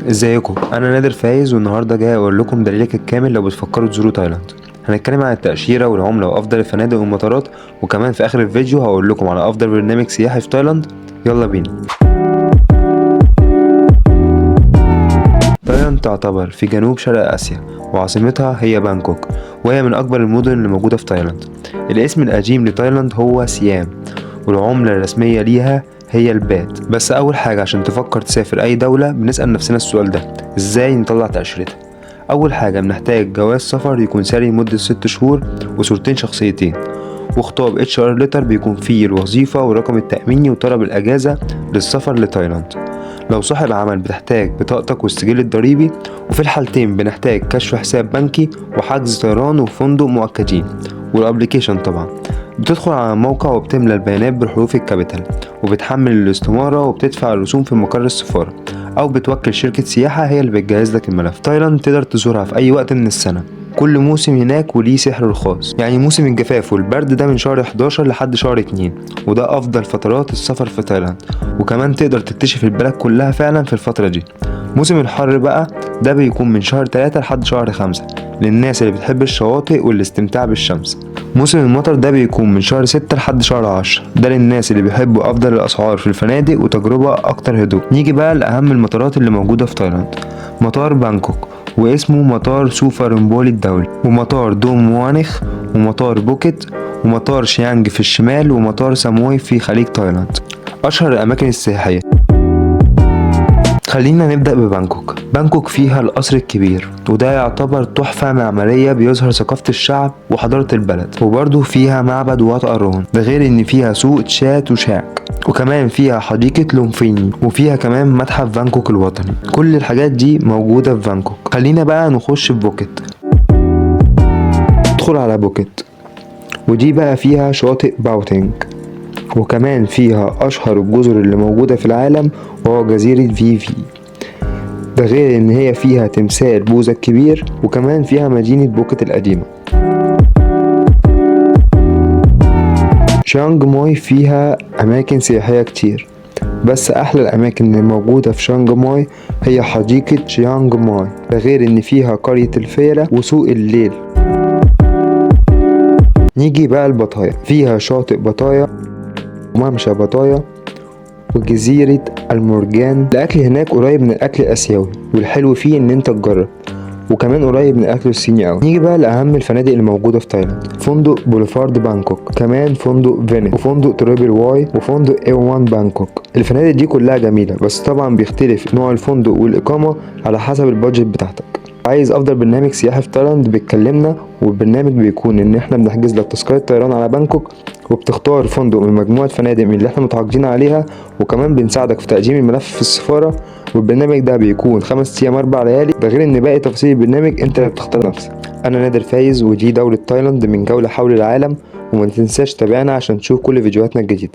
ازيكم؟ انا نادر فايز، والنهارده جاي اقول لكم دليلك الكامل لو بتفكروا تزوروا تايلاند. هنتكلم عن التأشيرة والعملة وافضل الفنادق والمطارات، وكمان في اخر الفيديو هقول لكم على افضل برنامج سياحي في تايلاند. يلا بينا. تايلاند تعتبر في جنوب شرق اسيا، وعاصمتها هي بانكوك، وهي من اكبر المدن اللي موجودة في تايلاند. الاسم القديم لتايلاند هو سيام، والعملة الرسمية ليها هي البات. بس اول حاجة عشان تفكر تسافر اي دولة بنسأل نفسنا السؤال ده: ازاي نطلع تأشيرتها؟ اول حاجة بنحتاج جواز سفر يكون ساري لمدة 6 شهور وصورتين شخصيتين، وخطاب HR letter بيكون فيه الوظيفة ورقم التأميني وطلب الأجازة للسفر لتايلاند. لو صاحب عمل بتحتاج بطاقتك والسجل الضريبي، وفي الحالتين بنحتاج كشف حساب بنكي وحجز طيران وفندق مؤكدين، والابليكيشن طبعا. بتدخل على الموقع وبتملى البيانات بالحروف الكابيتال، وبتحمل الاستمارة وبتدفع الرسوم في مقر السفارة، أو بتوكل شركة سياحة هي اللي بتجهز لك الملف. تايلاند تقدر تزورها في أي وقت من السنة، كل موسم هناك وليه سحره الخاص. يعني موسم الجفاف والبرد ده من شهر 11 لحد شهر 2، وده أفضل فترات السفر في تايلاند، وكمان تقدر تكتشف البلد كلها فعلا في الفترة دي. موسم الحر بقى ده بيكون من شهر 3 لحد شهر 5 للناس اللي بتحب الشواطئ والاستمتاع بالشمس. موسم المطر ده بيكون من شهر 6 لحد شهر 10، ده للناس اللي بيحبوا أفضل الأسعار في الفنادق وتجربة أكتر هدوء. نيجي بقى لأهم المطارات اللي موجودة في تايلاند: مطار بانكوك، واسمه مطار سوفارمبولي الدولي، ومطار دوم موانخ، ومطار بوكيت، ومطار شيانج في الشمال، ومطار ساموي في خليج تايلاند. أشهر الأماكن السياحية، خلينا نبدأ ببانكوك. بانكوك فيها القصر الكبير، وده يعتبر تحفة معمارية بيظهر ثقافة الشعب وحضارة البلد. وبرضه فيها معبد وات أرون، ده غير ان فيها سوق تشات وشاك، وكمان فيها حديقة لومفيني، وفيها كمان متحف بانكوك الوطني. كل الحاجات دي موجودة في بانكوك. خلينا بقى نخش في بوكيت. ندخل على بوكيت، ودي بقى فيها شاطئ باوتينج، وكمان فيها أشهر الجزر اللي موجودة في العالم وهو جزيرة في. ده غير ان هي فيها تمثال بوذا الكبير، وكمان فيها مدينة بوكيت القديمة. شيانج ماي فيها أماكن سياحية كتير، بس أحلى الأماكن اللي موجودة في شيانج ماي هي حديقة شيانج ماي، ده غير ان فيها قرية الفيلة وسوق الليل. نيجي بقى البطايا، فيها شاطئ بطايا وممشى بطايا وجزيرة المرجان. الأكل هناك قريب من الأكل الآسيوي، والحلو فيه إن أنت تجرب، وكمان قريب من الأكل الصيني أوي. نيجي بقى لأهم الفنادق اللي موجودة في تايلاند: فندق بوليفارد بانكوك، كمان فندق فينيس، وفندق تريبل واي، وفندق A1 بانكوك. الفنادق دي كلها جميلة، بس طبعا بيختلف نوع الفندق والإقامة على حسب البادجت بتاعتك. عايز افضل برنامج سياحي في تايلاند بتكلمنا، والبرنامج بيكون ان احنا بنحجز لك تذكرة طيران على بانكوك، وبتختار فندق من مجموعة فنادق من اللي احنا متعاقدين عليها، وكمان بنساعدك في تقديم الملف في السفارة. والبرنامج ده بيكون 5 ايام 4 ليالي، ده غير ان باقي تفاصيل البرنامج انت اللي بتختار نفسك. انا نادر فايز، ودي دولة تايلاند من جولة حول العالم، وما تنساش تابعنا عشان تشوف كل فيديوهاتنا الجديدة.